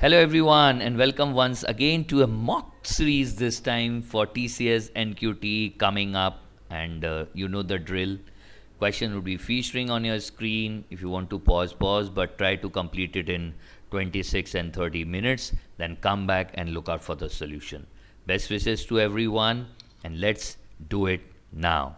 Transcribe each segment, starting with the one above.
Hello, everyone, and welcome once again to a mock series this time for TCS NQT coming up. And you know the drill. Question would be featuring on your screen. If you want to pause, pause, but try to complete it in 26 and 30 minutes. Then come back and look out for the solution. Best wishes to everyone, and let's do it now.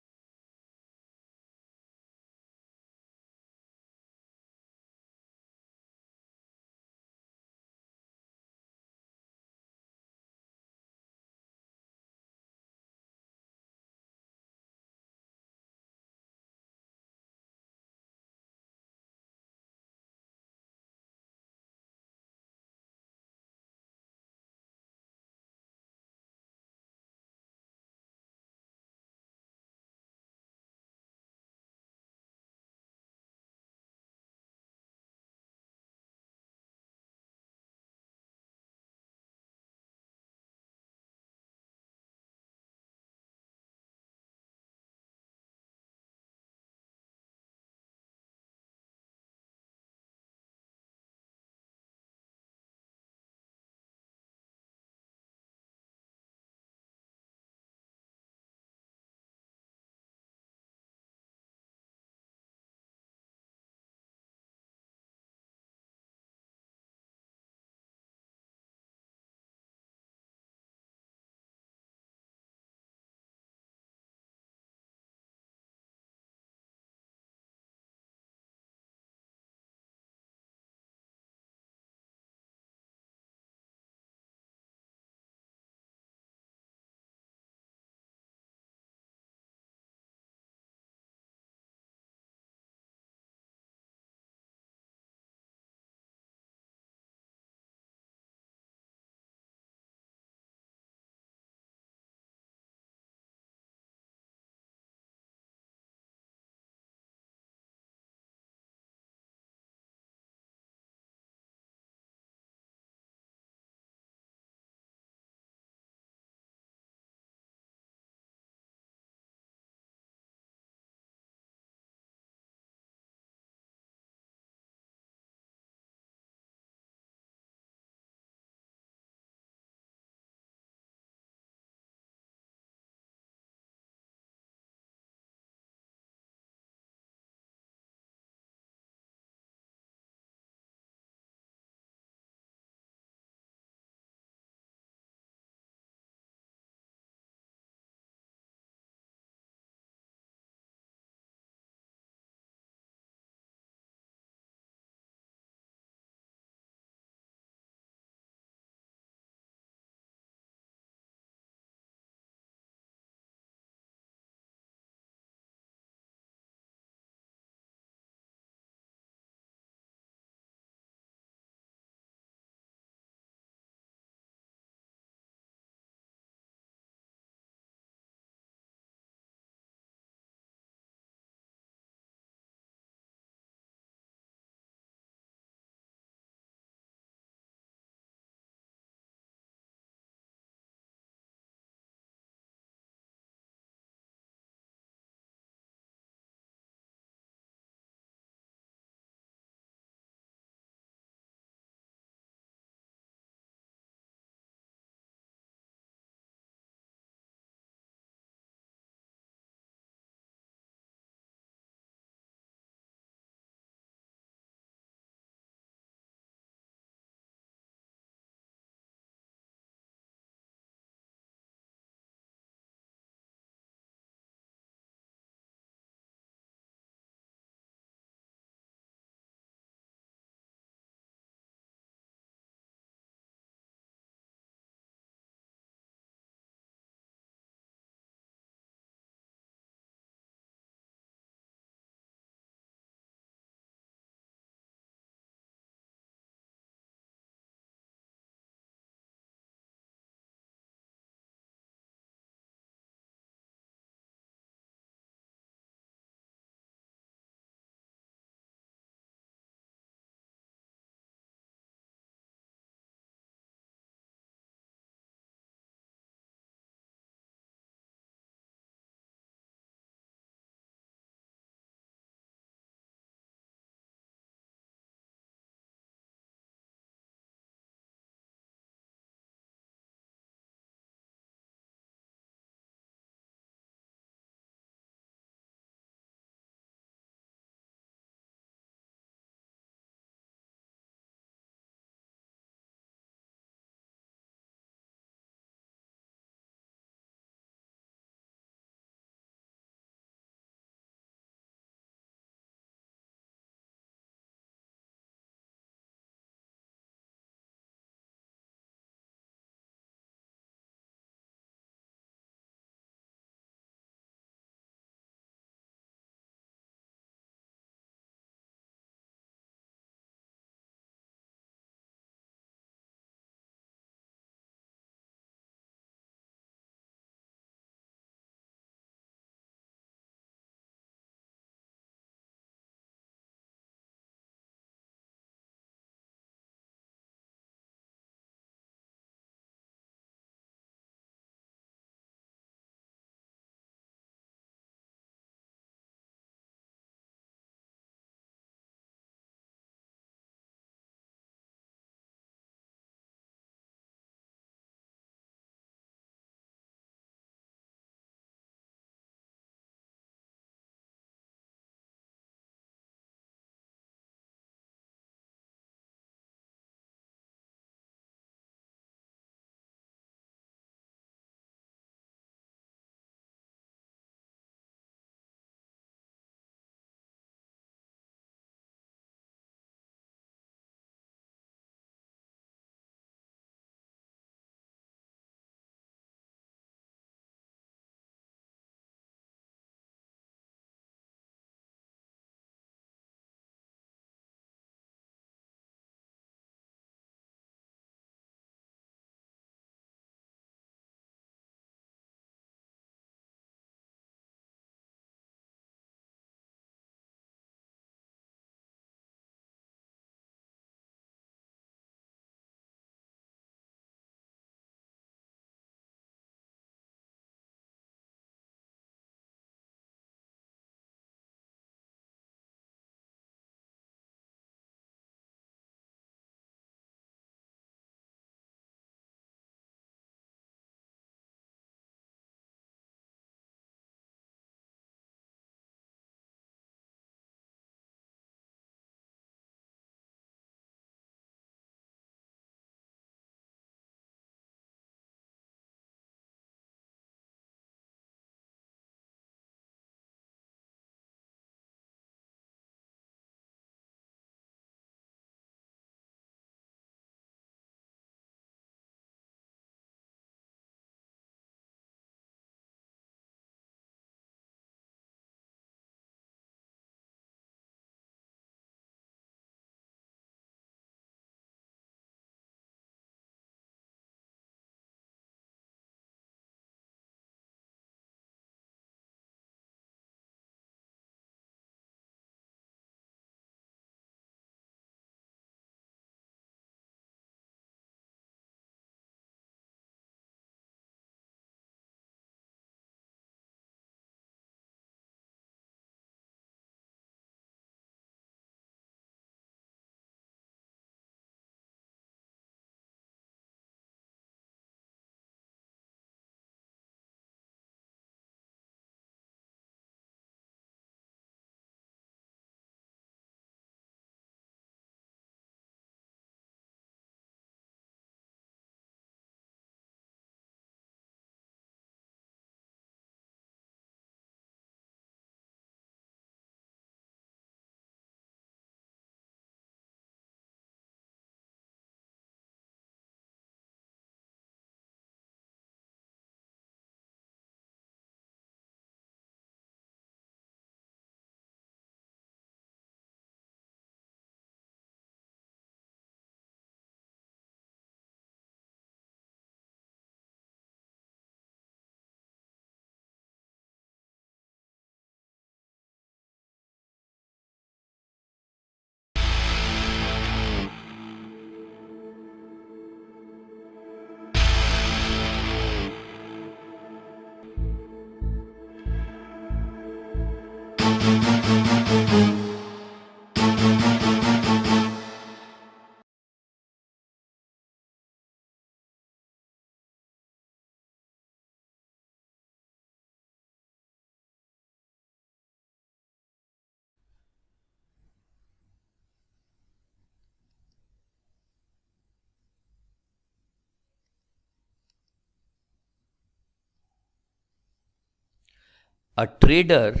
A trader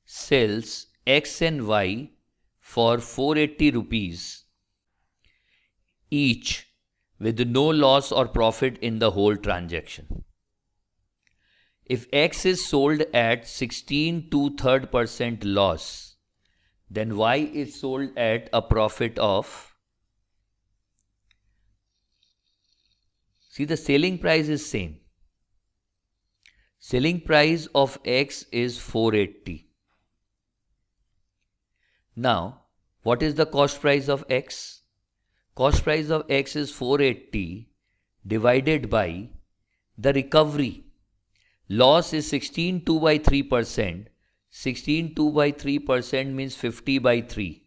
sells X and Y for 480 rupees each with no loss or profit in the whole transaction. If X is sold at 16 2/3% loss, then Y is sold at a profit of, see, the selling price is same. Selling price of X is 480. Now, what is the cost price of X? Cost price of X is 480 divided by the recovery. Loss is 16 2/3%. 16 2/3% means 50 by 3.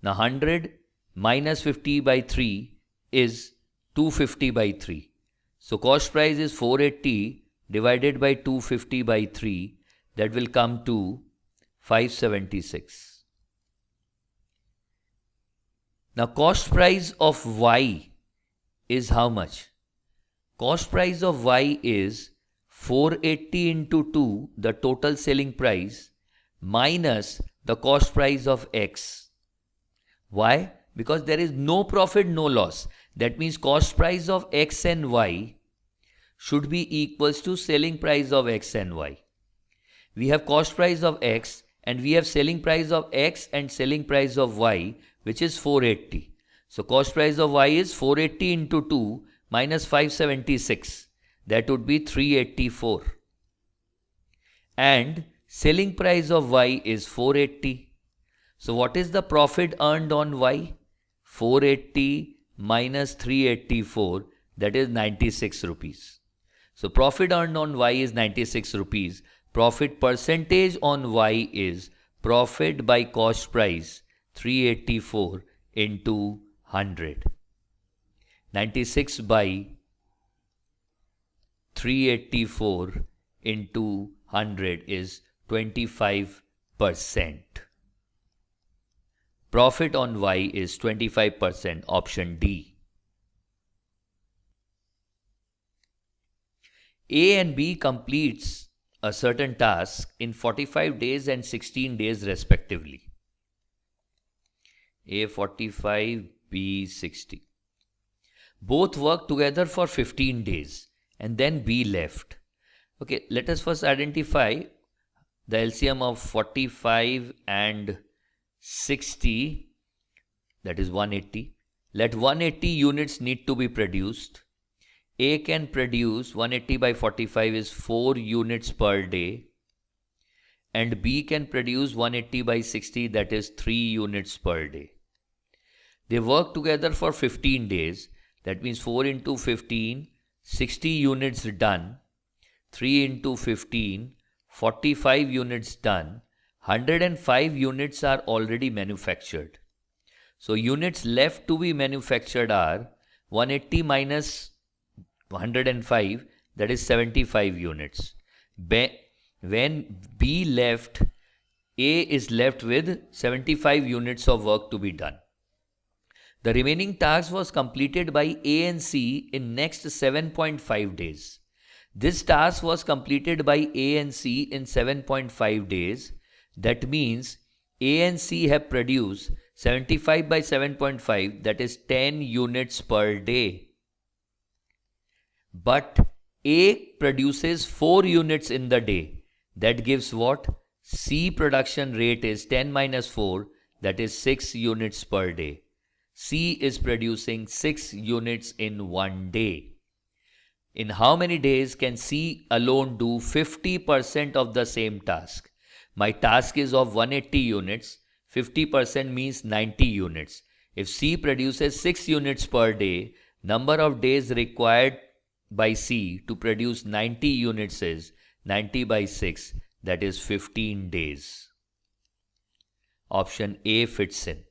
Now 100 minus 50 by 3 is 250 by 3. So cost price is 480 divided by 250 by 3. That will come to 576. Now cost price of Y is how much? Cost price of Y is 480 into 2, the total selling price, minus the cost price of X. Why? Because there is no profit, no loss. That means cost price of X and Y should be equals to selling price of X and Y. We have cost price of X and we have selling price of X and selling price of Y, which is 480. So cost price of Y is 480 into 2 minus 576. That would be 384. And selling price of Y is 480. So what is the profit earned on Y? 480 minus 384, that is 96 rupees. So profit earned on Y is 96 rupees. Profit percentage on Y is profit by cost price 384 into 100. 96 by 384 into 100 is 25%. Profit on Y is 25%, option D. A and B completes a certain task in 45 days and 16 days respectively. A 45, B 60. Both worked together for 15 days and then B left. Okay, let us first identify the LCM of 45 and 60, that is 180. Let 180 units need to be produced. A can produce 180 by 45 is 4 units per day, and B can produce 180 by 60, that is 3 units per day. They work together for 15 days, that means 4 into 15, 60 units done, 3 into 15, 45 units done, 105 units are already manufactured. So units left to be manufactured are 180 minus 105, that is 75 units. When B left, A is left with 75 units of work to be done. The remaining task was completed by A and C in next 7.5 days. This task was completed by A and C in 7.5 days. That means A and C have produced 75 by 7.5, that is 10 units per day. But A produces 4 units in the day. That gives what? C production rate is 10 minus 4, that is 6 units per day. C is producing 6 units in one day. In how many days can C alone do 50% of the same task? My task is of 180 units. 50% means 90 units. If C produces 6 units per day, number of days required by C to produce 90 units is 90 by 6, that is 15 days. Option A fits in.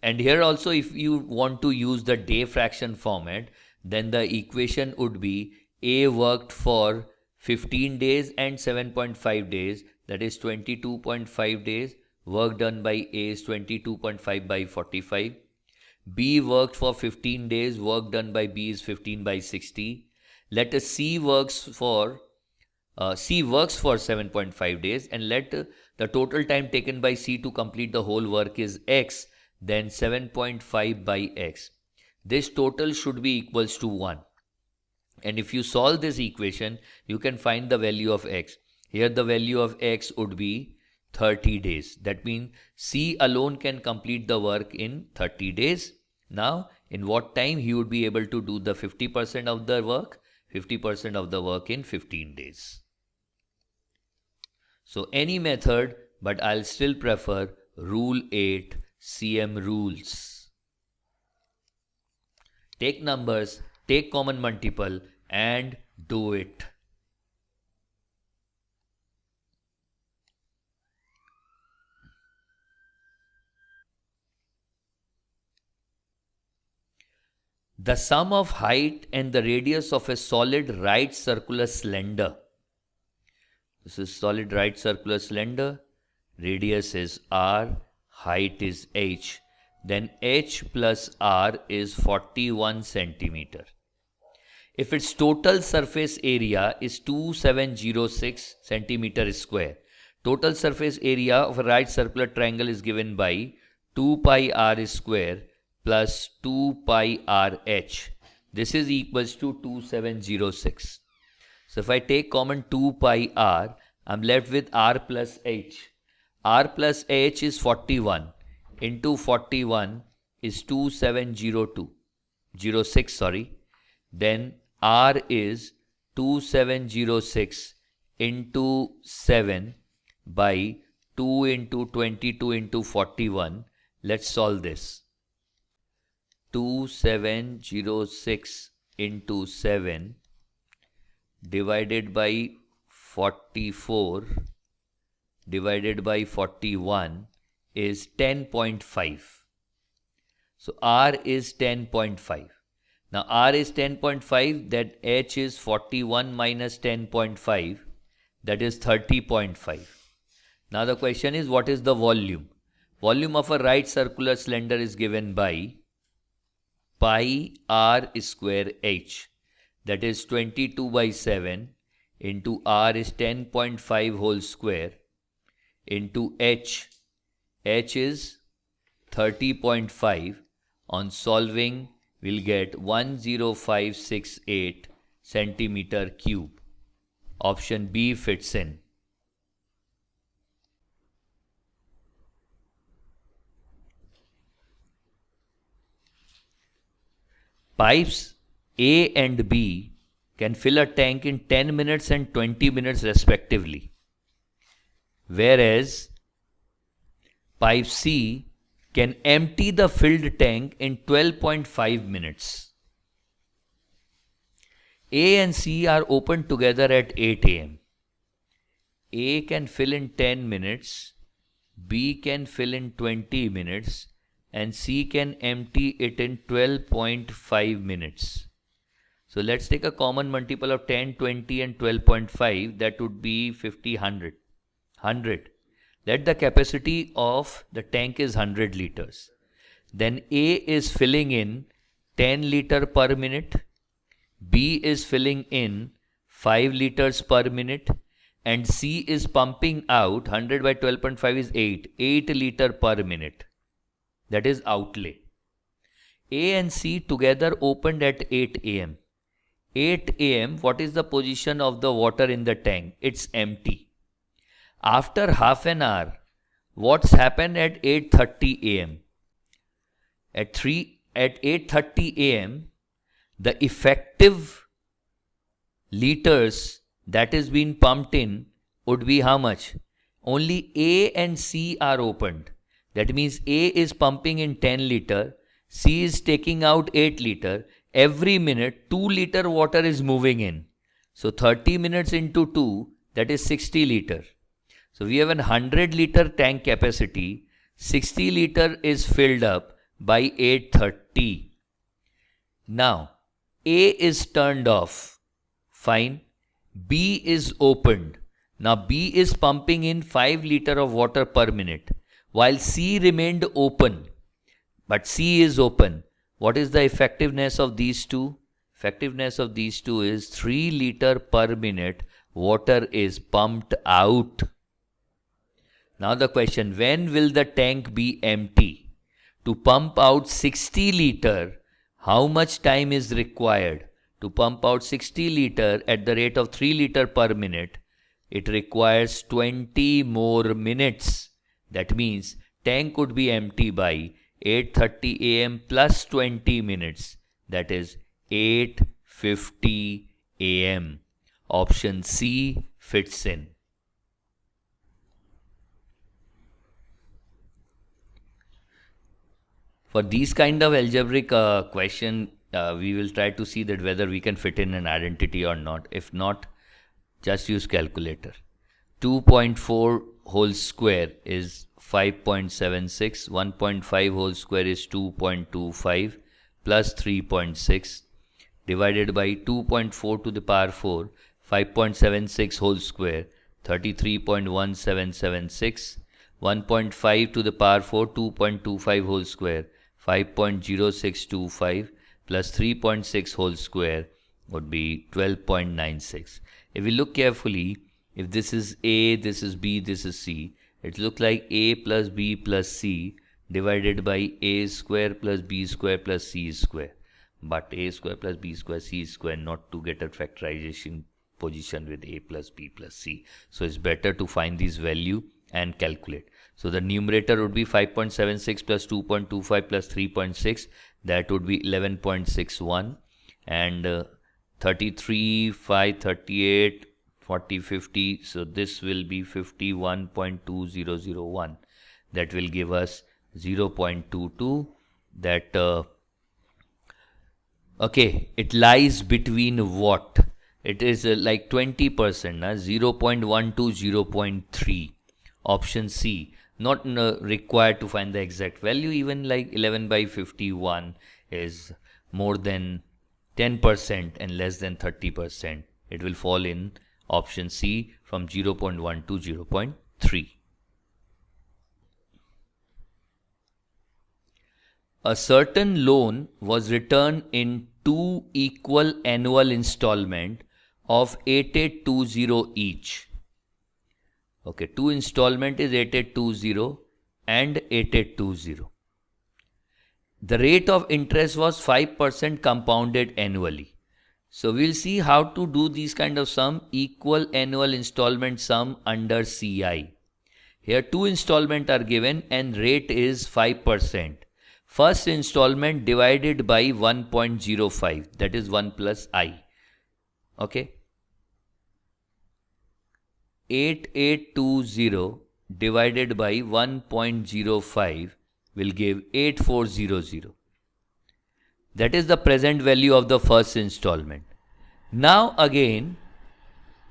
And here also, if you want to use the day fraction format, then the equation would be A worked for 15 days and 7.5 days, that is 22.5 days. Work done by A is 22.5 by 45. B worked for 15 days, work done by B is 15 by 60. Let us C works for 7.5 days, and let the total time taken by C to complete the whole work is X, then 7.5 by X. This total should be equals to 1. And if you solve this equation, you can find the value of X. Here the value of X would be 30 days. That means C alone can complete the work in 30 days. Now, in what time he would be able to do the 50% of the work? 50% of the work in 15 days. So any method, but I'll still prefer Rule 8 CM rules. Take numbers, take common multiple and do it. The sum of height and the radius of a solid right circular cylinder. This is solid right circular cylinder. Radius is R, height is H. Then H plus R is 41 centimeter. If its total surface area is 2706 centimeter square, total surface area of a right circular triangle is given by 2 pi R square plus 2 pi RH. This is equals to 2706. So if I take common 2 pi R, I'm left with R plus H. R plus H is 41 into 41 is 2706, sorry. Then R is 2706 into 7 by 2 into 22 into 41. Let's solve this. 2706 into 7 divided by 44 divided by 41 is 10.5. So R is 10.5. Now R is 10.5, that H is 41 minus 10.5, that is 30.5. Now the question is, what is the volume? Volume of a right circular cylinder is given by pi R square H, that is 22 by 7 into R is 10.5 whole square into H. H is 30.5. On solving, we'll get 10568 centimeter cube. Option B fits in. Pipes A and B can fill a tank in 10 minutes and 20 minutes respectively, whereas pipe C can empty the filled tank in 12.5 minutes. A and C are open together at 8 am. A can fill in 10 minutes, B can fill in 20 minutes, and C can empty it in 12.5 minutes. So let's take a common multiple of 10, 20 and 12.5. That would be 50, 100. 100. Let the capacity of the tank is 100 liters. Then A is filling in 10 liter per minute, B is filling in 5 liters per minute, and C is pumping out 100 by 12.5 is 8 liter per minute. That is outlay. A and C together opened at 8 am. 8 am, what is the position of the water in the tank? It's empty. After half an hour, what's happened at 8:30 am? At 8:30 am, the effective liters that is being pumped in would be how much? Only A and C are opened. That means A is pumping in 10 liter, C is taking out 8 liter. Every minute 2 liter water is moving in. So 30 minutes into 2, that is 60 liter. So we have a 100 liter tank capacity. 60 liter is filled up by 8:30. Now A is turned off. Fine. B is opened. Now B is pumping in 5 liter of water per minute, while C remained open. But C is open. What is the effectiveness of these two? Effectiveness of these two is 3 liter per minute water is pumped out. Now the question, when will the tank be empty? To pump out 60 liter, how much time is required? To pump out 60 liter at the rate of 3 liter per minute, it requires 20 more minutes. That means tank could be empty by 8:30 a.m. plus 20 minutes. That is 8:50 a.m. Option C fits in. For these kind of algebraic question, we will try to see that whether we can fit in an identity or not. If not, just use calculator. 2.4 whole square is 5.76. 1.5 whole square is 2.25 plus 3.6 divided by 2.4 to the power 4, 5.76 whole square, 33.1776. 1.5 to the power 4, 2.25 whole square, 5.0625 plus 3.6 whole square would be 12.96. If we look carefully, if this is A, this is B, this is C, it looks like A plus B plus C divided by A square plus B square plus C square. But A square plus B square C square, not to get a factorization position with A plus B plus C. So it's better to find this value and calculate. So the numerator would be 5.76 plus 2.25 plus 3.6. That would be 11.61. And 33, 5, 38, 40, 50. So this will be 51.2001. That will give us 0.22. That okay, it lies between what? It is like 20%, 0.1 to 0.3. Option C, not required to find the exact value. Even like 11 by 51 is more than 10% and less than 30%. It will fall in option C from 0.1 to 0.3. A certain loan was returned in 2 equal annual installments of 8820 each. Okay, 2 installment is 8820 and 8820. The rate of interest was 5% compounded annually. So we'll see how to do these kind of sum, equal annual installment sum under CI. Here 2 installment are given and rate is 5%. First installment divided by 1.05, that is 1 plus I. Okay. 8820 divided by 1.05 will give 8400. That is the present value of the first installment. Now again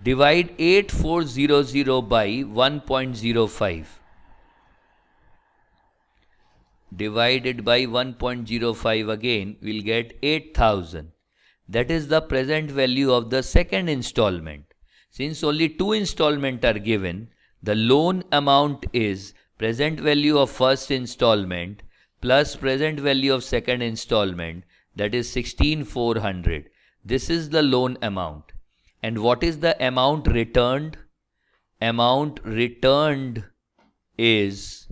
divide 8400 by 1.05. Divided by 1.05 again, we'll get 8000. That is the present value of the second installment. Since only 2 installments are given, the loan amount is present value of first installment plus present value of second installment, that is 16,400. This is the loan amount. And what is the amount returned? Amount returned is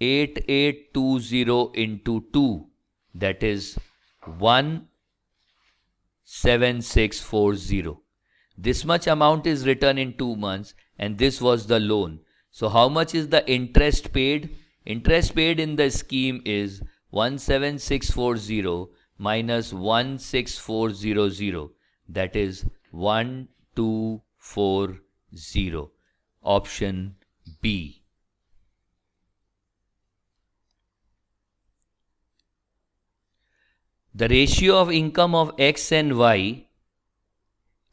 8820 into 2, that is 17640. This much amount is returned in 2 months and this was the loan. So how much is the interest paid? Interest paid in the scheme is 17640 minus 16400, that is 1240. Option B. The ratio of income of X and Y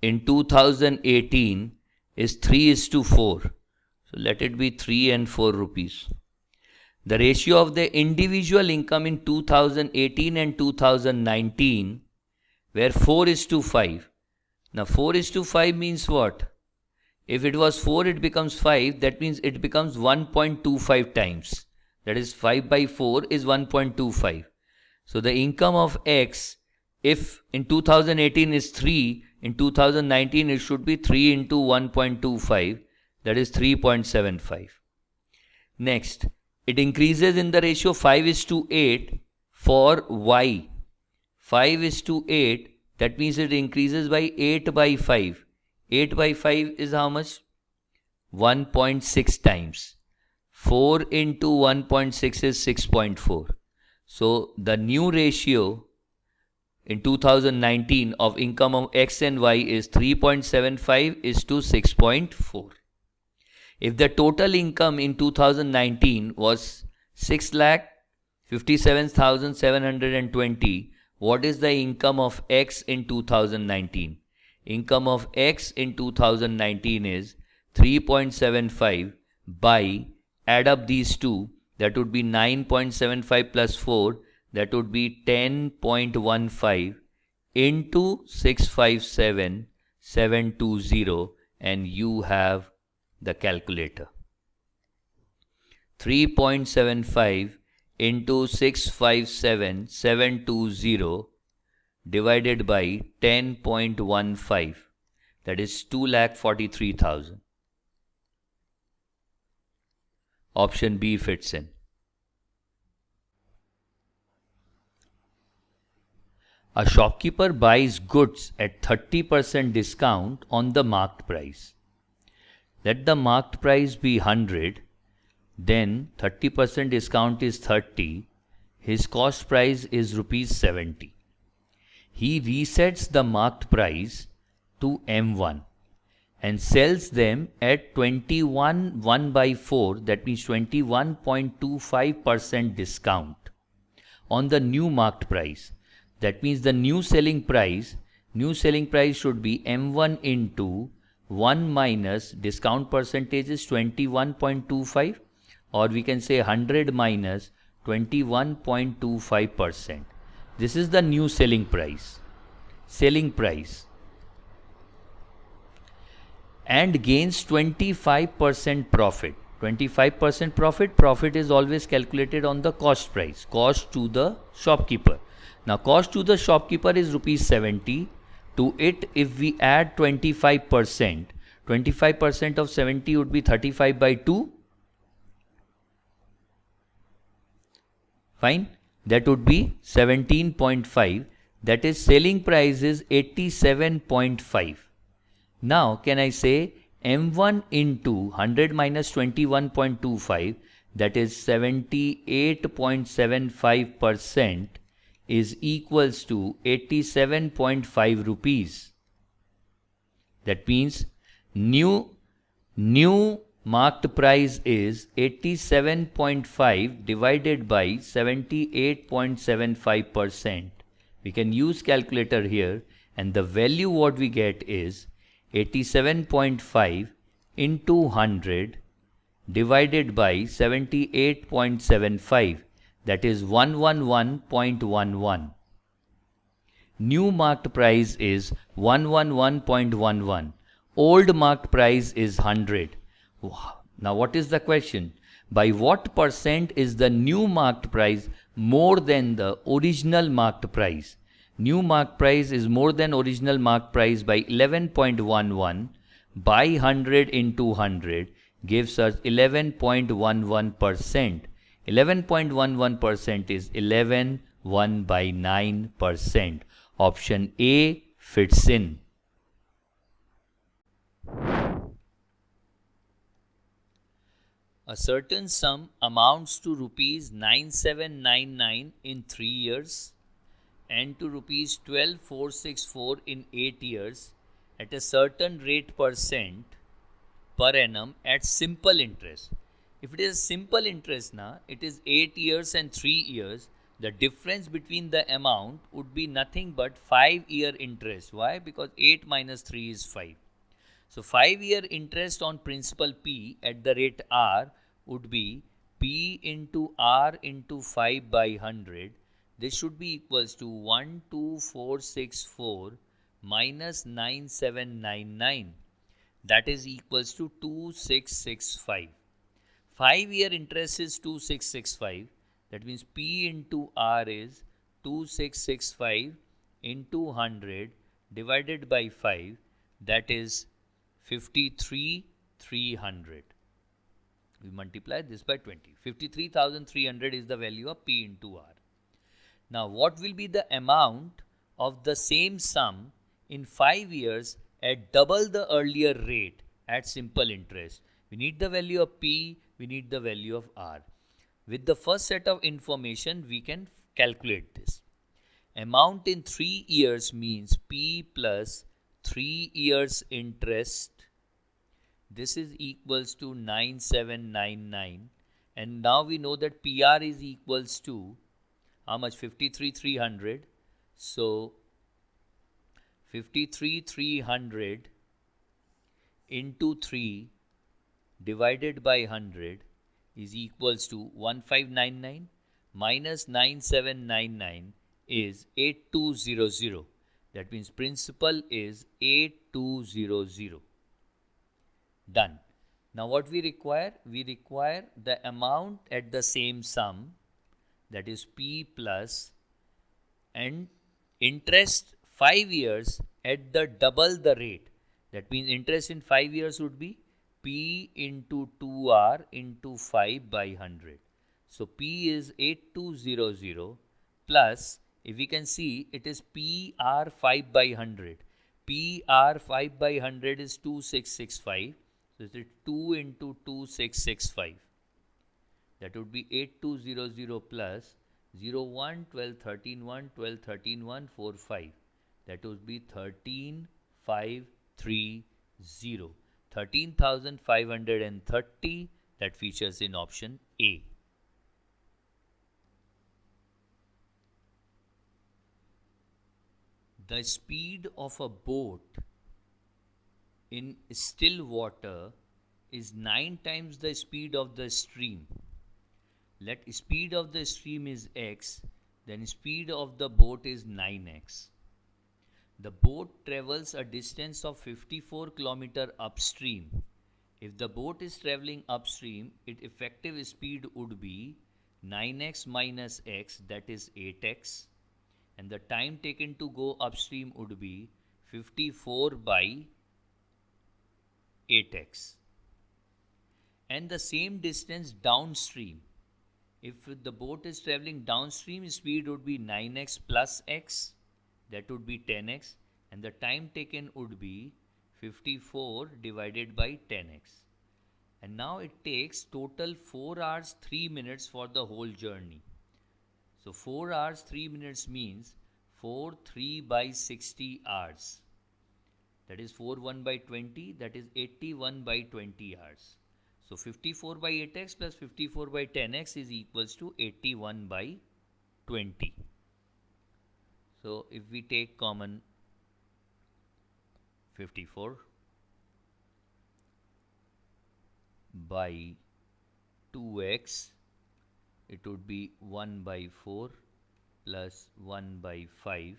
in 2018 is 3:4. So let it be 3 and 4 rupees. The ratio of the individual income in 2018 and 2019 were 4:5. Now 4:5 means what? If it was 4, it becomes 5. That means it becomes 1.25 times. That is 5 by 4 is 1.25. So the income of X If in 2018 is 3, in 2019 it should be 3 into 1.25, that is 3.75. Next, it increases in the ratio 5:8 for y. 5:8, that means it increases by 8 by 5. 8 by 5 is how much? 1.6 times. 4 into 1.6 is 6.4. So the new ratio in 2019 of income of X and Y is 3.75 is to 6.4. If the total income in 2019 was 6,57,720, what is the income of X in 2019? Income of X in 2019 is 3.75 by, add up these two, that would be 9.75 plus 4, that would be 10.15 into 657,720, and you have the calculator. 3.75 into 657,720 divided by 10.15, that is 2,43,000. Option B fits in. A shopkeeper buys goods at 30% discount on the marked price. Let the marked price be 100, then 30% discount is 30, his cost price is rupees 70. He resets the marked price to M1 and sells them at 21 1 by 4, that means 21.25% discount on the new marked price. That means the new selling price should be M1 into 1 minus discount percentage is 21.25, or we can say 100 minus 21.25%. This is the new selling price. And gains 25% profit. 25% profit is always calculated on the cost price, cost to the shopkeeper. Now cost to the shopkeeper is rupees 70. To it, if we add 25%, 25% of 70 would be 35 by 2. Fine. That would be 17.5. That is, selling price is 87.5. Now can I say M1 into 100 minus 21.25, that is 78.75%, is equals to 87.5 rupees. That means new marked price is 87.5 divided by 78.75%. We can use calculator here, and the value what we get is 87.5 into 100 divided by 78.75, that is 111.11. New marked price is 111.11. Old marked price is 100. Now what is the question? By what percent is the new marked price more than the original marked price? New marked price is more than original marked price by 11.11. By 100 into 100 gives us 11.11%. 11.11% is 11 1 by 9%. Option A fits in. A certain sum amounts to rupees 9799 in 3 years and to rupees 12464 in 8 years at a certain rate percent per annum at simple interest. If it is simple interest now, it is 8 years and 3 years. The difference between the amount would be nothing but 5-year interest. Why? Because 8 minus 3 is 5. So 5-year interest on principal P at the rate R would be P into R into 5 by 100. This should be equals to 12464 minus 9799. That is equals to 2665. 5-year interest is 2665. That means P into R is 2665 into 100 divided by 5, that is 53,300. We multiply this by 20. 53,300 is the value of P into R. Now, what will be the amount of the same sum in 5 years at double the earlier rate at simple interest? We need the value of P, we need the value of R. With the first set of information, we can calculate this. Amount in 3 years means P plus 3 years interest. This is equals to 9799. And now we know that PR is equals to how much? 53,300. So 53,300 into 3 divided by 100 is equals to 1599 minus 9799 is 8200. That means principal is 8200. Done. Now what we require? We require the amount at the same sum, that is P plus, and interest 5 years at the double the rate. That means interest in 5 years would be P into 2R into 5 by 100. So P is 8200 plus, if we can see, it is PR 5 by 100. PR 5 by 100 is 2665. So it is 2 into 2665. That would be 8200 plus 01, 12, 13, 1, 12, 13, 1, 4, 5. That would be 13,530. 13,530, that features in option A. The speed of a boat in still water is 9 times the speed of the stream. Let speed of the stream is x, then speed of the boat is 9x. The boat travels a distance of 54 km upstream. If the boat is traveling upstream, its effective speed would be 9x minus x, that is 8x, and the time taken to go upstream would be 54 by 8x. And the same distance downstream. If the boat is traveling downstream, speed would be 9x plus x, that would be 10x, and the time taken would be 54 divided by 10x. And now it takes total 4 hours 3 minutes for the whole journey. So 4 hours 3 minutes means 4 3 by 60 hours. That is 4 1 by 20, that is 81 by 20 hours. So 54 by 8x plus 54 by 10x is equals to 81 by 20. So if we take common 54 by 2x, it would be 1 by 4 plus 1 by 5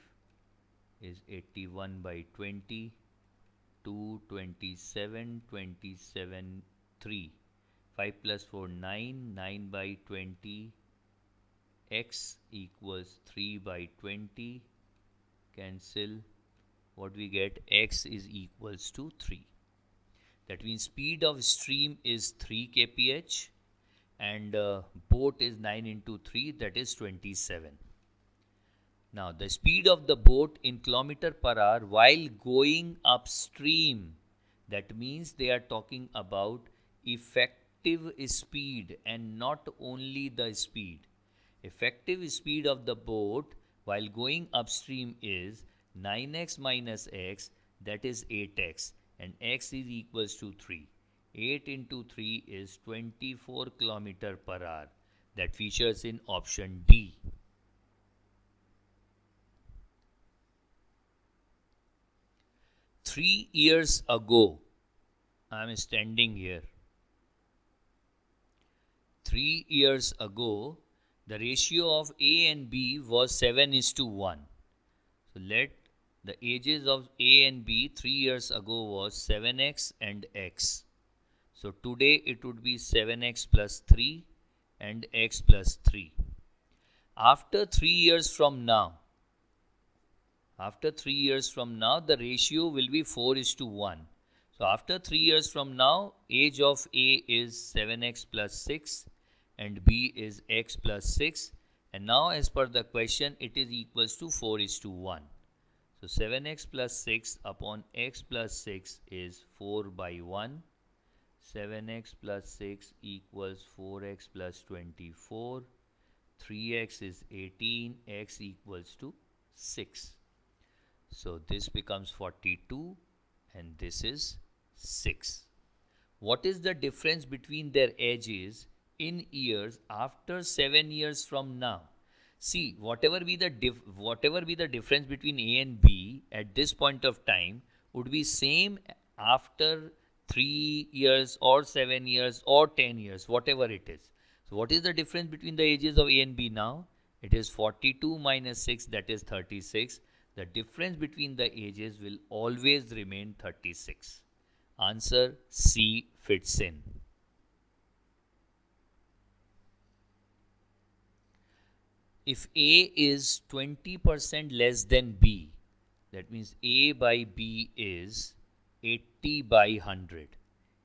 is 81 by 20, 2, 27, 27, 3. 5 plus 4, 9, 9 by 20, x equals 3 by 20, cancel, what we get, x is equals to 3. That means speed of stream is 3 kph and boat is 9 into 3, that is 27. Now the speed of the boat in kilometer per hour while going upstream, that means they are talking about effective speed and not only the speed. Effective speed of the boat while going upstream is 9x minus x, that is 8x, and x is equals to 3. 8 into 3 is 24 km per hour. That features in option D. Three years ago, I am standing here. 3 years ago, the ratio of A and B was 7:1. So let the ages of A and B 3 years ago was 7x and x. So today it would be 7x plus 3 and x plus 3. After 3 years from now, After 3 years from now, the ratio will be 4:1. So after 3 years from now, age of A is 7x plus 6 and B is x plus 6. And now as per the question, it is equals to 4:1. So 7x plus 6 upon x plus 6 is 4/1. 7x plus 6 equals 4x plus 24. 3x is 18, x equals to 6. So this becomes 42 and this is 6. What is the difference between their ages in years after 7 years from now? See, whatever be the difference between A and B at this point of time would be same after 3 years or 7 years or 10 years, whatever it is. So what is the difference between the ages of A and B now? It is 42 minus 6, that is 36. The difference between the ages will always remain 36. Answer C fits in. If A is 20% less than B, that means A by B is 80 by 100.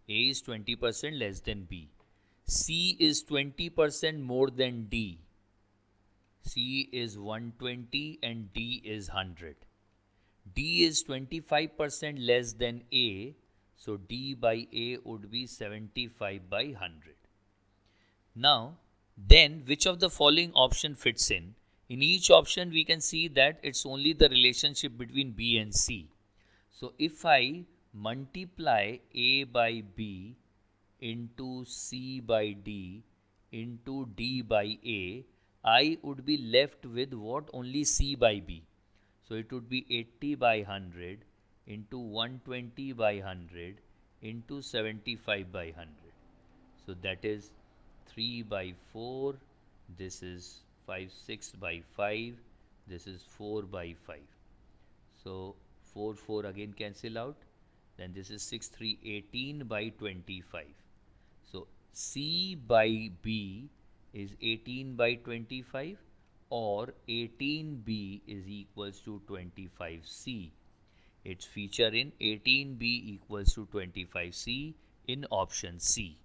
A is 20% less than B. C is 20% more than D. C is 120 and D is 100. D is 25% less than A, so D by A would be 75 by 100. Now, then which of the following option fits in? In each option we can see that it's only the relationship between B and C. So if I multiply A by B into C by D into D by A, I would be left with what? Only C by B. So it would be 80 by 100 into 120 by 100 into 75 by 100. So that is 3 by 4, this is 6 by 5, this is 4 by 5. So 4 again cancel out, then this is 6 3 18 by 25. So C by B is 18 by 25 or 18B is equals to 25C. Its feature in 18B equals to 25C in option C.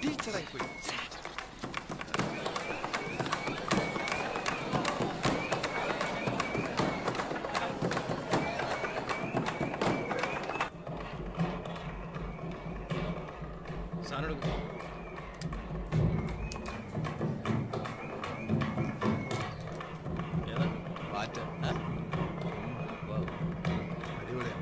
ടീച്ചറായിപ്പോയി. സാധനം എടുക്കും. ഏതാ? വാറ്റ്. അടിപൊളിയാ.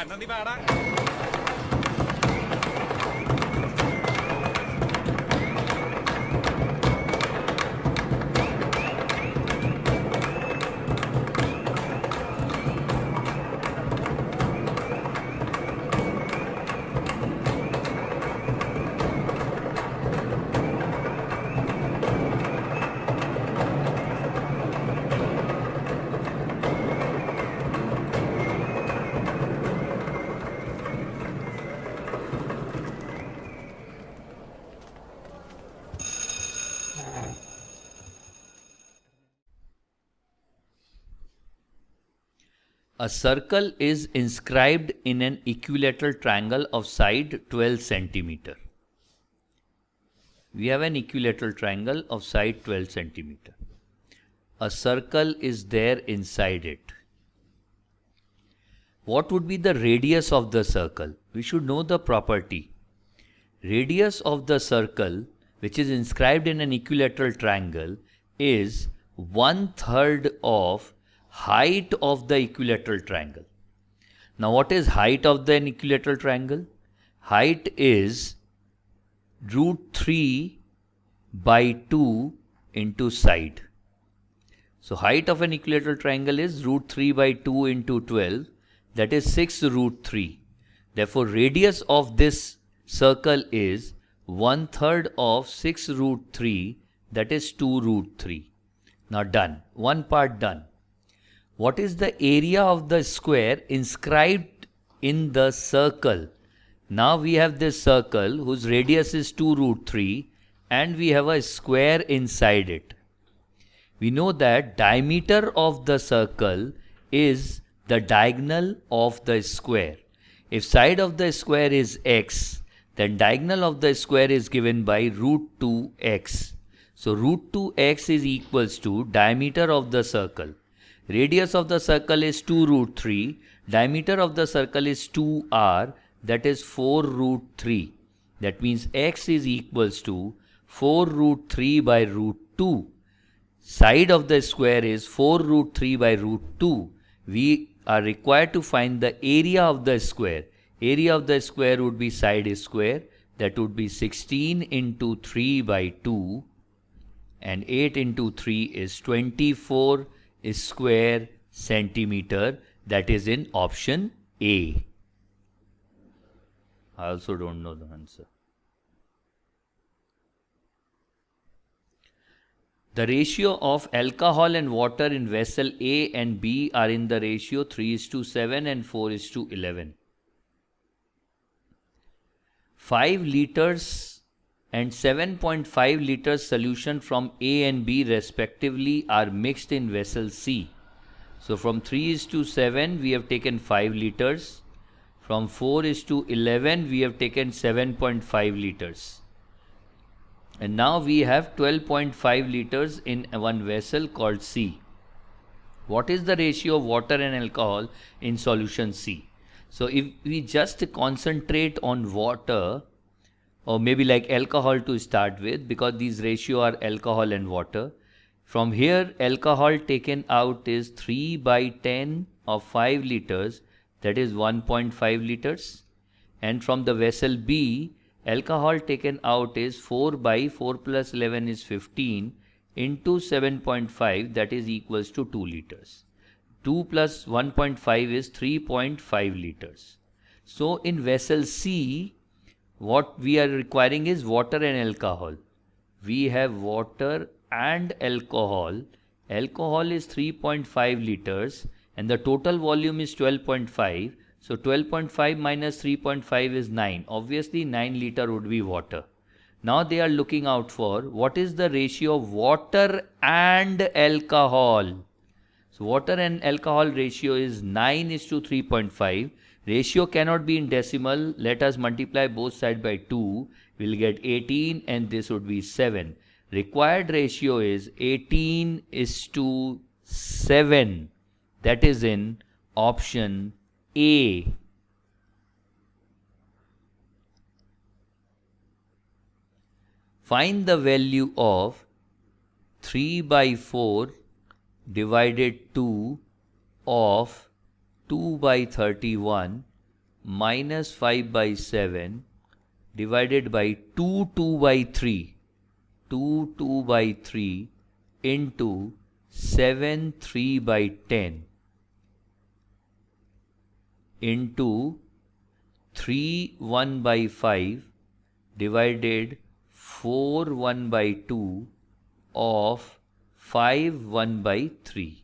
എന്നാ നീ പാടാ. A circle is inscribed in an equilateral triangle of side 12 centimeter. We have an equilateral triangle of side 12 centimeter. A circle is there inside it. What would be the radius of the circle? We should know the property. Radius of the circle which is inscribed in an equilateral triangle is 1/3 of height of the equilateral triangle. Now what is height of the equilateral triangle? Height is √3 by 2 into side. So height of an equilateral triangle is √3 by 2 into 12, that is 6√3. Therefore radius of this circle is 1/3 of 6√3, that is 2√3. Now done. One part done. What is the area of the square inscribed in the circle? Now we have this circle whose radius is 2√3 and we have a square inside it. We know that diameter of the circle is the diagonal of the square. If side of the square is x, then diagonal of the square is given by √2x. So √2x is equals to diameter of the circle. Radius of the circle is 2√3. Diameter of the circle is 2r, that is 4√3. That means x is equals to 4√3 by √2. Side of the square is 4√3 by √2. We are required to find the area of the square. Area of the square would be side square. That would be 16 into 3 by 2. And 8 into 3 is 24 square centimeter. That is in option A. I also don't know the answer. The ratio of alcohol and water in vessel A and B are in the ratio 3:7 and 4:11. 5 liters and 7.5 liters solution from A and B respectively are mixed in vessel C. So from 3:7 we have taken 5 liters. From 4:11 we have taken 7.5 liters. And now we have 12.5 liters in one vessel called C. What is the ratio of water and alcohol in solution C? So if we just concentrate on water, or maybe like alcohol to start with, because these ratio are alcohol and water. From here, alcohol taken out is 3 by 10 of 5 liters, that is 1.5 liters. And from the vessel B, alcohol taken out is 4 by 4 plus 11 is 15 into 7.5, that is equals to 2 liters. 2 plus 1.5 is 3.5 liters. So in vessel C, what we are requiring is water and alcohol. We have water and alcohol. Alcohol is 3.5 liters and the total volume is 12.5. So 12.5 minus 3.5 is 9. Obviously 9 liter would be water. Now they are looking out for what is the ratio of water and alcohol. So water and alcohol ratio is 9:3.5. Ratio cannot be in decimal. Let us multiply both sides by 2. We'll get 18 and this would be 7. Required ratio is 18:7. That is in option A. Find the value of 3 by 4 divided 2 of 2 by 31 minus 5 by 7 divided by 2 by 3. 2 by 3 into 7 3 by 10 into 3 1 by 5 divided 4 1 by 2 of 5 1 by 3.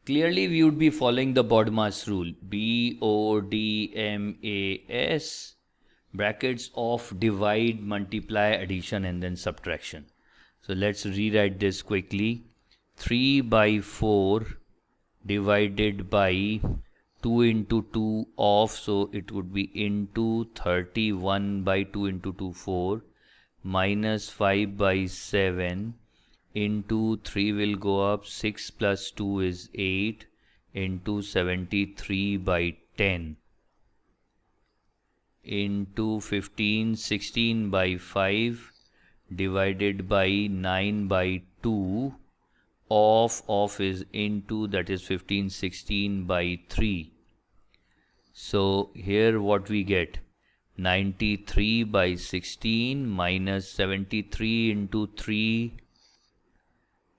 Clearly we would be following the BODMAS rule. BODMAS, brackets of divide, multiply, addition and then subtraction. So let's rewrite this quickly. 3 by 4 divided by 2 into 2 of, so it would be into 31 by 2 into 2, 4, minus 5 by 7 into 3 will go up, 6 plus 2 is 8 into 73 by 10 into 15, 16 by 5 divided by 9 by 2 of is into, that is 15, 16 by 3. So here what we get, 93 by 16 minus 73 into 3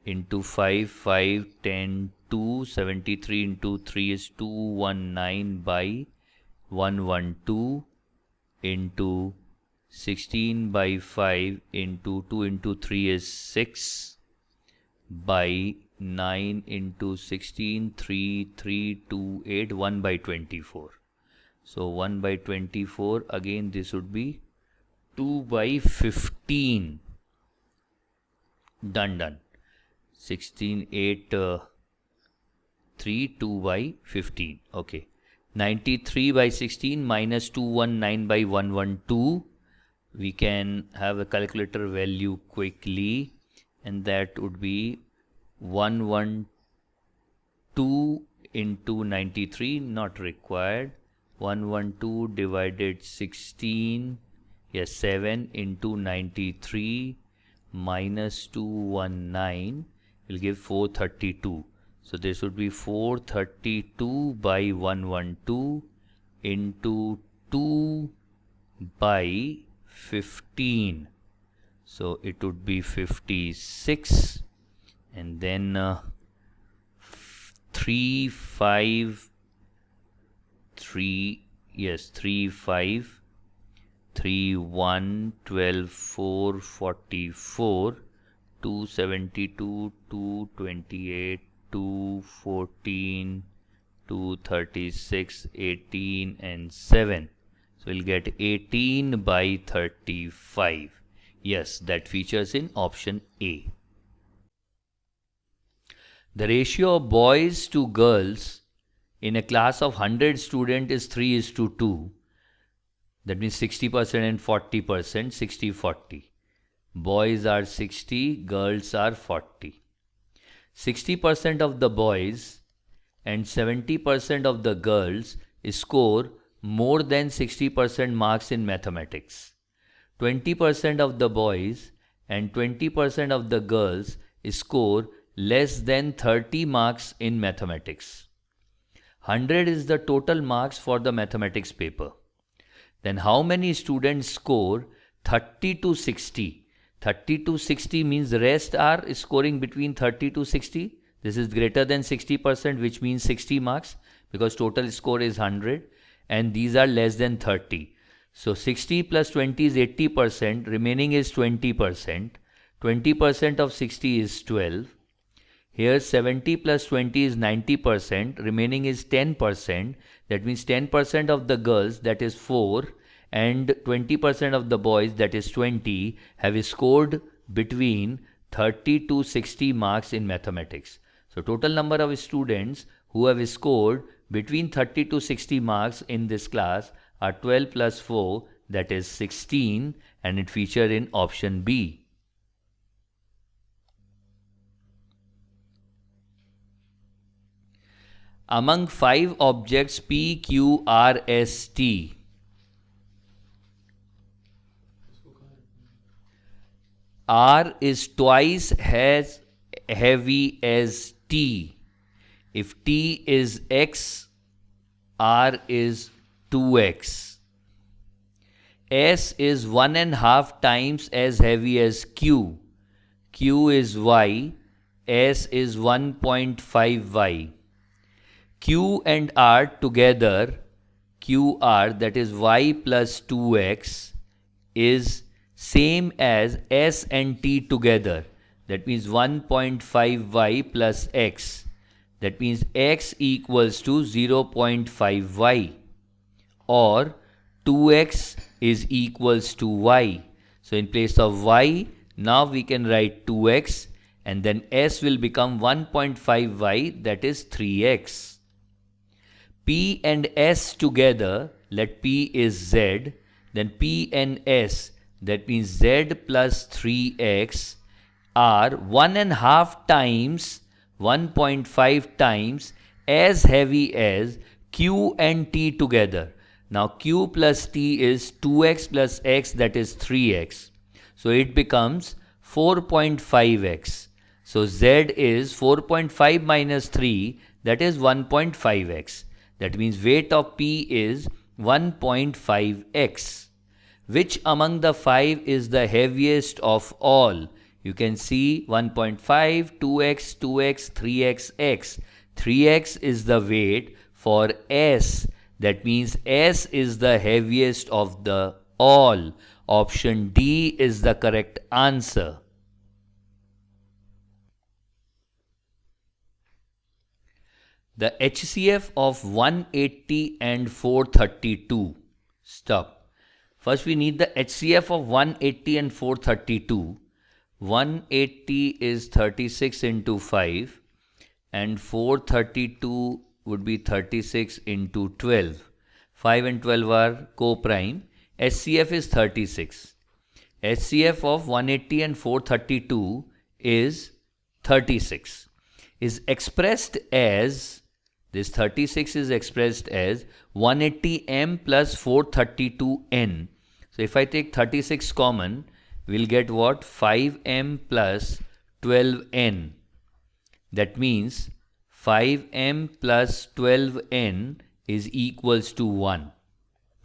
into 5, 5, 10, 2, 73 into 3 is 219 by 112 into 16 by 5 into 2 into 3 is 6 by 9 into 16, 3, 3, 2, 8, 1 by 24. So 1 by 24, again this would be 2 by 15. Done. 16, 8, 3, 2 by 15. Okay. 93 by 16 minus 219 by 112. We can have a calculator value quickly, and that would be 112 into 93, not required. 112 divided 16, yes, 7 into 93 minus 219 will give 432. So this would be 432 by 112 into 2 by 15. So it would be 56, and then 3, 5, 3, yes, 3, 5, 3, 1, 12, 4, 44, 272, 228, 214, 236, 18 and 7. So we'll get 18 by 35. Yes, that features in option A. The ratio of boys to girls in a class of 100 students is 3:2. That means 60% and 40%, 60-40. Boys are 60, girls are 40. 60% of the boys and 70% of the girls score more than 60% marks in mathematics. 20% of the boys and 20% of the girls score less than 30 marks in mathematics. 100 is the total marks for the mathematics paper. Then how many students score 30 to 60? 30 to 60 means the rest are scoring between 30 to 60. This is greater than 60%, which means 60 marks, because total score is 100, and these are less than 30. So 60 plus 20 is 80%, remaining is 20%. 20% of 60 is 12. Here 70 plus 20 is 90%, remaining is 10%. That means 10% of the girls, that is 4, and 20% of the boys, that is 20, have scored between 30 to 60 marks in mathematics. So total number of students who have scored between 30 to 60 marks in this class are 12 plus 4, that is 16, and it featured in option B. Among 5 objects P, Q, R, S, T, R is twice as heavy as T. If T is X, R is 2X. S is 1.5 times as heavy as Q. Q is Y. S is 1.5Y. Q and R together, QR, that is Y plus 2X, is same as S and T together. That means 1.5Y plus X. That means X equals to 0.5Y, or 2X is equals to Y. So in place of Y, now we can write 2X, and then S will become 1.5Y, that is 3X. P and S together, let P is Z, then P and S, that means Z plus 3X, are 1.5 times, 1.5 times as heavy as q and t together. Now q plus t is 2x plus x, that is 3x. So it becomes 4.5x. So z is 4.5 minus 3, that is 1.5x. That means weight of p is 1.5x. Which among the 5 is the heaviest of all? You can see 1.5, 2x, 2x, 3x, x. 3x is the weight for S. That means S is the heaviest of the all. Option D is the correct answer. The HCF of 180 and 432. Stop. First we need the HCF of 180 and 432. 180 is 36 into 5 and 432 would be 36 into 12. 5 and 12 are co-prime. HCF is 36. HCF of 180 and 432 is 36. Is expressed as, this 36 is expressed as 180m plus 432n. So if I take 36 common, we'll get what? 5m plus 12n. That means 5m plus 12n is equals to 1.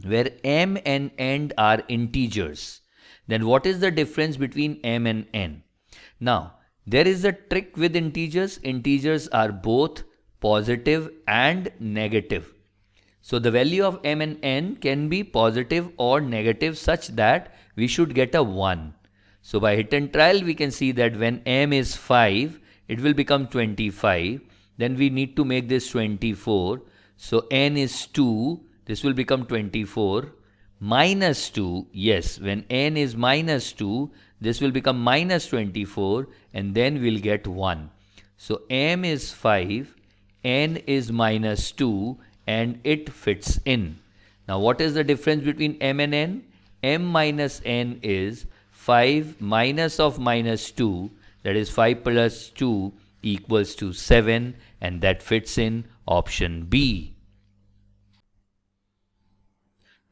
Where m and n are integers. Then what is the difference between m and n? Now, there is a trick with integers. Integers are both positive and negative. So the value of m and n can be positive or negative such that we should get a 1. So by hit and trial we can see that when m is 5, it will become 25. Then we need to make this 24. So n is 2, this will become 24. Minus 2, yes, when n is minus 2, this will become minus 24 and then we'll get 1. So m is 5, n is minus 2 and it fits in. Now what is the difference between m and n? M minus n is 5 minus of minus 2, that is 5 plus 2 equals to 7, and that fits in option B.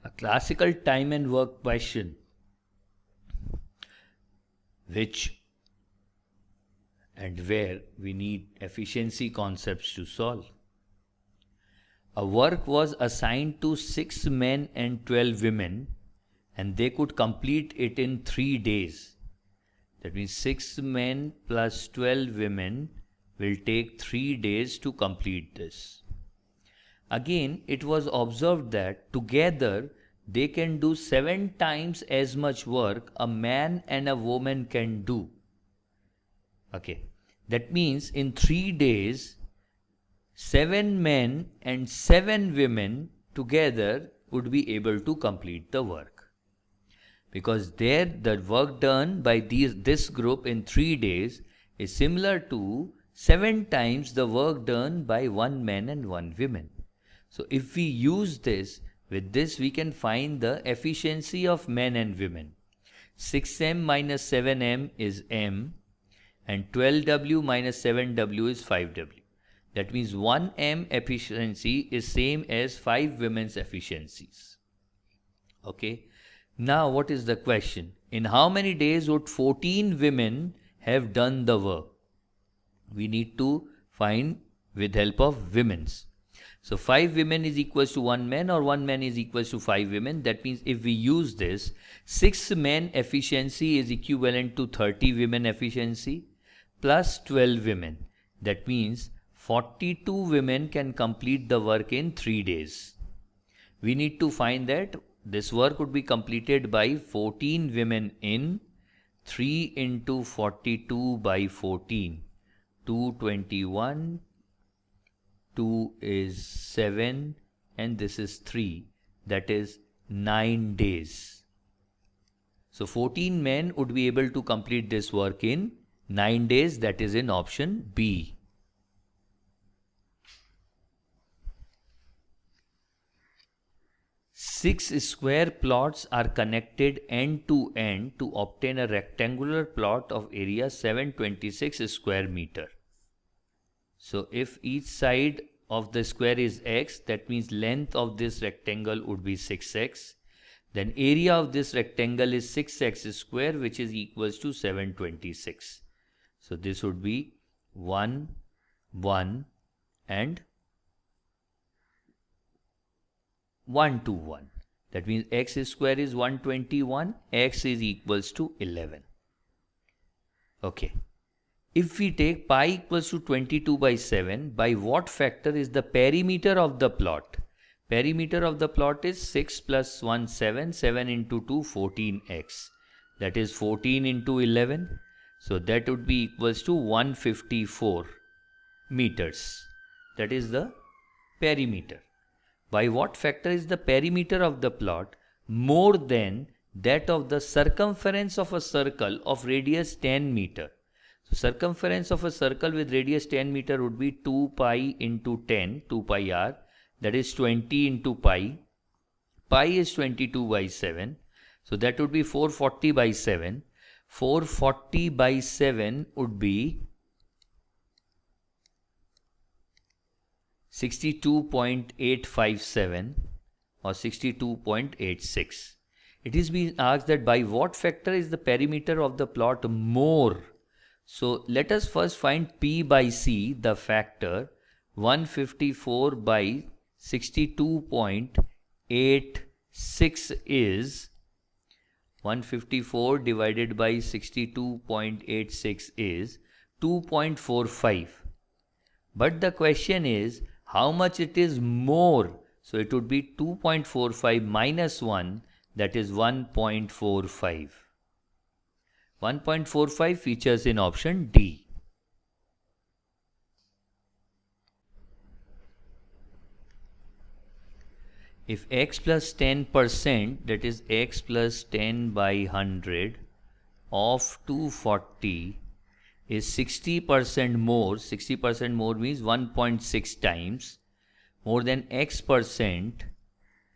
A classical time and work question which and where we need efficiency concepts to solve. A work was assigned to 6 men and 12 women and they could complete it in 3 days. That means 6 men plus 12 women will take 3 days to complete this. Again, it was observed that together they can do 7 times as much work a man and a woman can do. Okay, that means in 3 days, 7 men and 7 women together would be able to complete the work. Because there the work done by this group in 3 days is similar to 7 times the work done by 1 man and 1 woman. So if we use this, with this we can find the efficiency of men and women. 6m minus 7m is m and 12w minus 7w is 5w. That means 1m efficiency is same as 5 women's efficiencies. Okay. Now what is the question? In how many days would 14 women have done the work? We need to find with help of women's. So 5 women is equals to 1 man or 1 man is equals to 5 women. That means if we use this, 6 men efficiency is equivalent to 30 women efficiency plus 12 women. That means 42 women can complete the work in 3 days. We need to find that this work would be completed by 14 women in 3 into 42 by 14. 221, 2 is 7 and this is 3. That is 9 days. So 14 men would be able to complete this work in 9 days. That is in option B. Six square plots are connected end to end to obtain a rectangular plot of area 726 square meter. So if each side of the square is x, that means length of this rectangle would be 6x. Then area of this rectangle is 6x square, which is equals to 726. So this would be 1, 1 and 1 to 1. That means x square is 121, x is equals to 11. Okay. If we take pi equals to 22 by 7, by what factor is the perimeter of the plot? Perimeter of the plot is 6 plus 1, 7, 7 into 2, 14x. That is 14 into 11. So that would be equals to 154 meters. That is the perimeter. By what factor is the perimeter of the plot more than that of the circumference of a circle of radius 10 meter? So circumference of a circle with radius 10 meter would be 2 pi into 10, 2 pi r, that is 20 into pi. Pi is 22 by 7, so that would be 440 by 7. 440 by 7 would be 62.857 or 62.86. It is being asked that by what factor is the perimeter of the plot more? So let us first find P by C, the factor. 154 by 62.86 is 154 divided by 62.86 is 2.45. But the question is how much it is more. So it would be 2.45 minus 1, that is 1.45. 1.45 features in option D. If x plus 10%, that is x plus 10 by 100 of 240 is 60% more, 60% more means 1.6 times, more than x percent,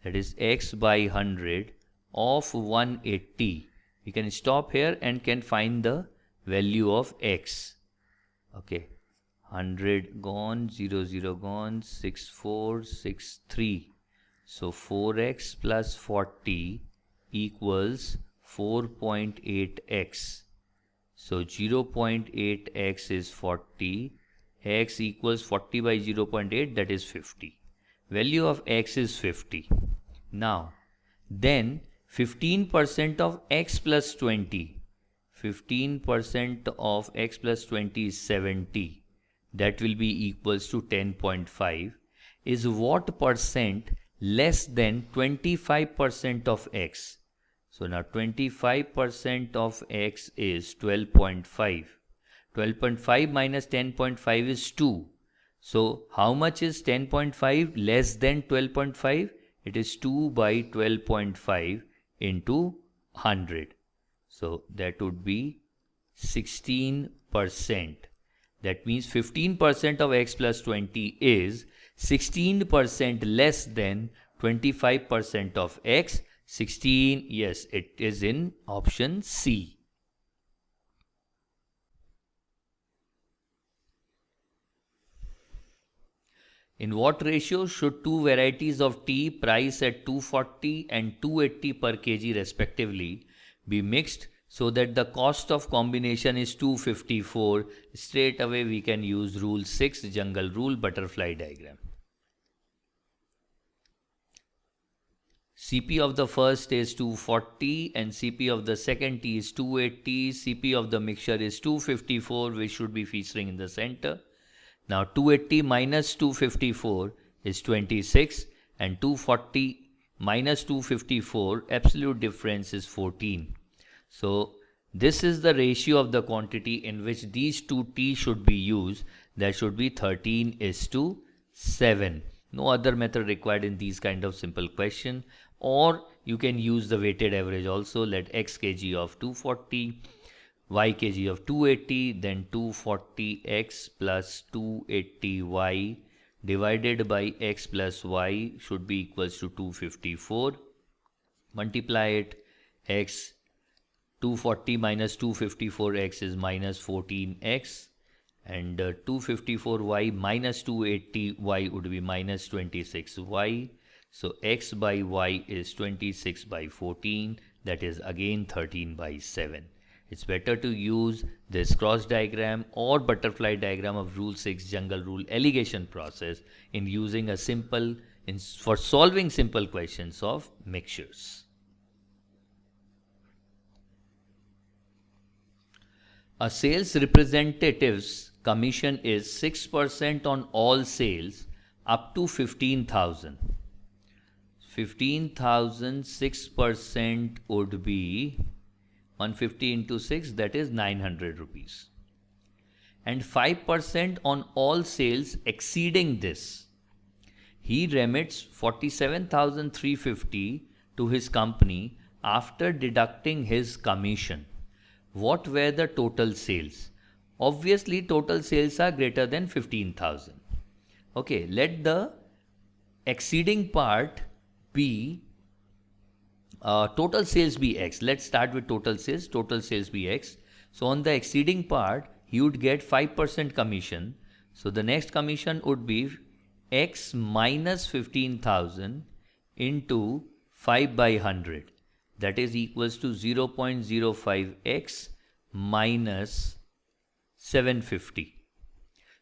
that is x by 100 of 180. We can stop here and can find the value of x. Okay, 100 gone, 0, 0 gone, 6, 4, 6, 3. So 4x plus 40 equals 4.8x. So 0.8x is 40. X equals 40 by 0.8, that is 50. Value of x is 50. Now, then 15% of x plus 20. 15% of x plus 20 is 70. That will be equals to 10.5. Is what percent less than 25% of x? So now 25% of x is 12.5. 12.5 minus 10.5 is 2. So how much is 10.5 less than 12.5? It is 2 by 12.5 into 100. So that would be 16%. That means 15% of x plus 20 is 16% less than 25% of x. 16, yes, it is in option C. In what ratio should two varieties of tea priced at 240 and 280 per kg respectively be mixed so that the cost of combination is 254? Straight away we can use rule 6, jungle rule, butterfly diagram. Cp of the first is 240 and Cp of the second tea is 280. Cp of the mixture is 254, which should be featuring in the center. Now 280 minus 254 is 26 and 240 minus 254, absolute difference is 14. So this is the ratio of the quantity in which these two tea should be used. That should be 13:7. No other method required in these kind of simple question. Or you can use the weighted average also. Let x kg of 240, y kg of 280, then 240x plus 280y divided by x plus y should be equals to 254. Multiply it, x 240 minus 254x is minus 14x, and 254y minus 280y would be minus 26y. So x by y is 26 by 14, that is again 13 by 7. It's better to use this cross diagram or butterfly diagram of rule 6 jungle rule alligation process in using a simple for solving simple questions of mixtures. A sales representative's commission is 6% on all sales up to 15,000. 15,000, 6% would be 150 into 6, that is 900 rupees. And 5% on all sales exceeding this. He remits 47,350 to his company after deducting his commission. What were the total sales? Obviously, total sales are greater than 15,000. Okay, let the exceeding part be total sales be x. Let's start with total sales. Total sales be x. So on the exceeding part, he would get 5% commission. So the next commission would be x minus 15,000 into 5 by 100. That is equals to 0.05x minus 750.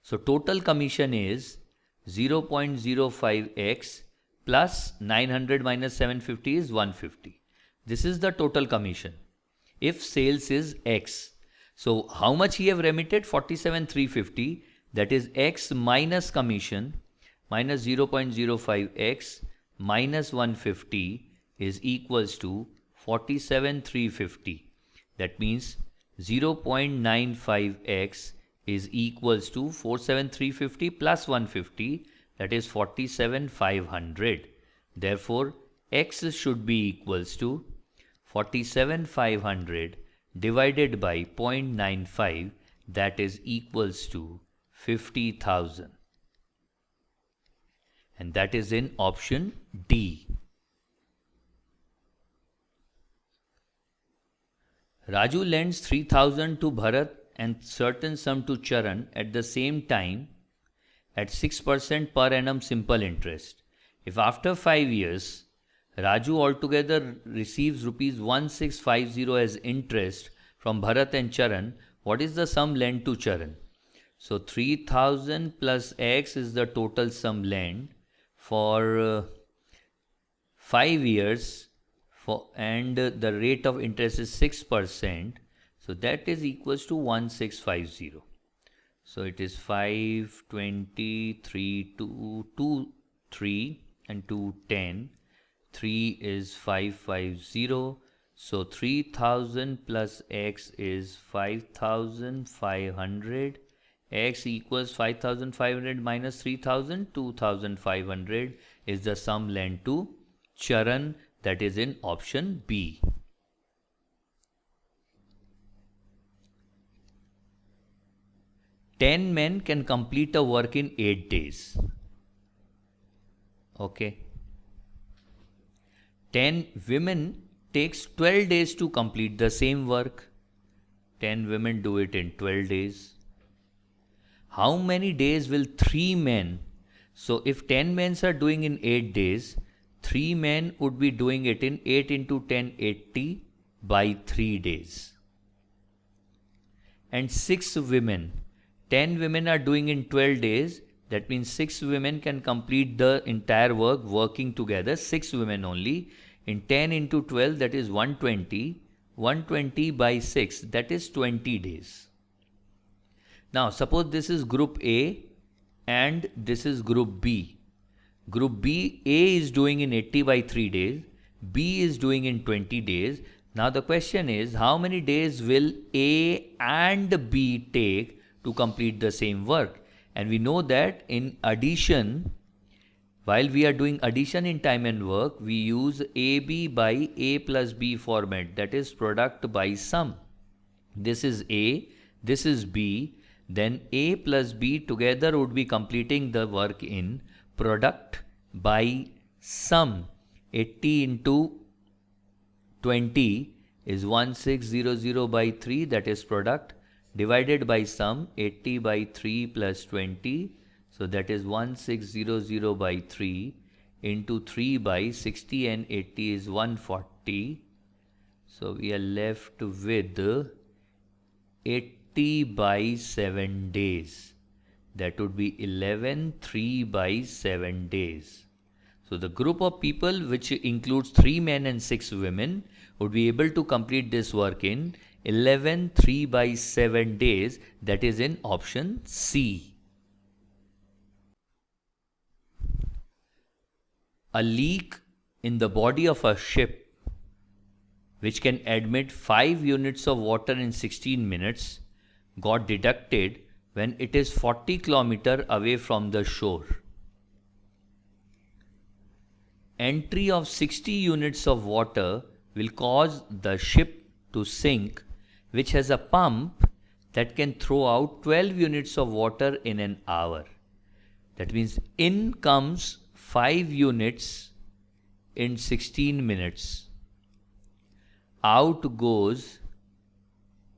So total commission is 0.05x plus 900 minus 750 is 150. This is the total commission if sales is x. So how much he have remitted? 47,350. That is x minus commission minus 0.05x minus 150 is equals to 47,350. That means 0.95x is equals to 47,350 plus 150, that is 47,500. Therefore, x should be equals to 47,500 divided by 0.95, that is equals to 50,000. And that is in option D. Raju lends 3,000 to Bharat and certain sum to Charan at the same time at 6% per annum simple interest. If after 5 years, Raju altogether receives rupees 1650 as interest from Bharat and Charan, what is the sum lent to Charan? So 3,000 plus x is the total sum lent for 5 years and the rate of interest is 6%. So that is equals to 1650. So it is 520, 2, 3 and 2, 10. 3 is 550. So 3,000 plus x is 5,500. X equals 5,500 minus 3,000, 2,500 is the sum lent to Charan, that is in option B. Ten men can complete a work in 8 days. Okay. 10 women takes 12 days to complete the same work. 10 women do it in 12 days. How many days will 3 men? So if 10 men are doing in 8 days, 3 men would be doing it in 8 into 10, 80 by 3 days. And 6 women. 10 women are doing in 12 days. That means 6 women can complete the entire work working together. 6 women only. In 10 into 12, that is 120. 120 by 6, that is 20 days. Now, suppose this is group A and this is group B. Group B, A is doing in 80 by 3 days, B is doing in 20 days. Now the question is, how many days will A and B take to complete the same work? And we know that in addition, while we are doing addition in time and work, we use AB by A plus B format, that is product by sum. This is A, this is B, then A plus B together would be completing the work in product by sum. 80 into 20 is 1600 by 3, that is product. divided by sum 80 by 3 plus 20. So that is 1600 by 3 into 3 by 60 and 80 is 140. So we are left with 80 by 7 days. That would be 11 3 by 7 days. So the group of people, which includes 3 men and 6 women, would be able to complete this work in 11 3 by 7 days. That is in option C. A leak in the body of a ship which can admit 5 units of water in 16 minutes got detected when it is 40 km away from the shore. Entry of 60 units of water will cause the ship to sink, which has a pump that can throw out 12 units of water in an hour. That means in comes 5 units in 16 minutes. Out goes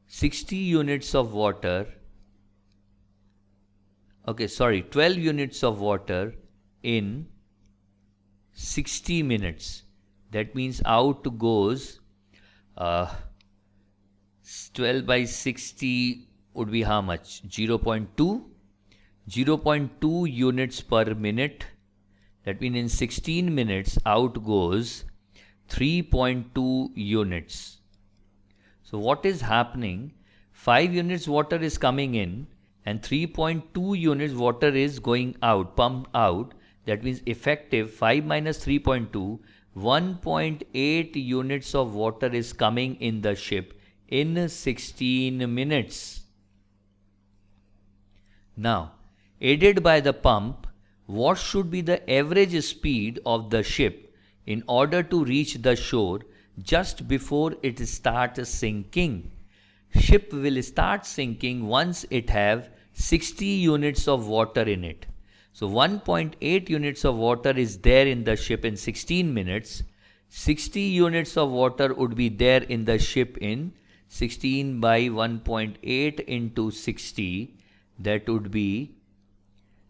60 units of water. 12 units of water in 60 minutes. That means out goes 12 by 60 would be how much? 0.2? 0.2 units per minute. That means in 16 minutes out goes 3.2 units. So what is happening? 5 units water is coming in and 3.2 units water is going out, pumped out. That means effective 5 minus 3.2, 1.8 units of water is coming in the ship in 16 minutes. Now, aided by the pump, what should be the average speed of the ship in order to reach the shore just before it starts sinking? Ship will start sinking once it have 60 units of water in it. So 1.8 units of water is there in the ship in 16 minutes. 60 units of water would be there in the ship in 16 by 1.8 into 60. That would be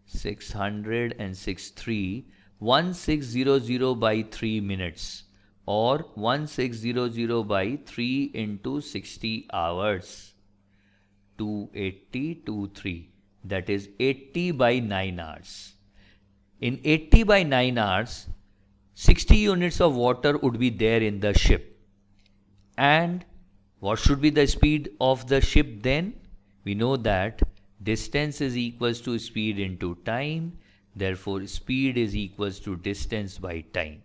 663, 1600 by 3 minutes, or 1600 by 3 into 60 hours. 280, 23. That is 80 by 9 hours. In 80 by 9 hours, 60 units of water would be there in the ship. And what should be the speed of the ship then? We know that distance is equals to speed into time. Therefore, speed is equals to distance by time.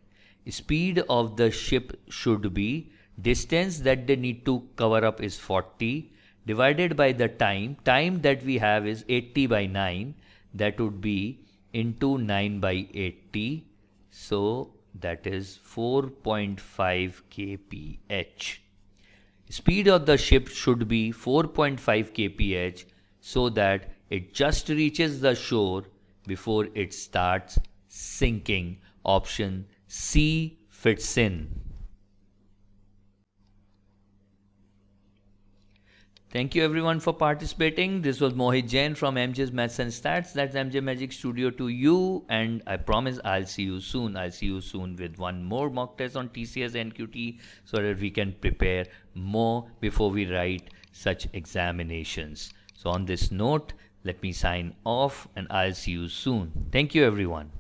Speed of the ship should be distance that they need to cover up is 40 divided by the time. Time that we have is 80 by 9. That would be into 9 by 80. So that is 4.5 kph. Speed of the ship should be 4.5 kph so that it just reaches the shore before it starts sinking. Option C fits in. Thank you everyone for participating. This was Mohit Jain from MJ's Maths and Stats. That's MJ Magic Studio to you, and I promise I'll see you soon. I'll see you soon with one more mock test on TCS NQT so that we can prepare more before we write such examinations. So on this note, let me sign off and I'll see you soon. Thank you everyone.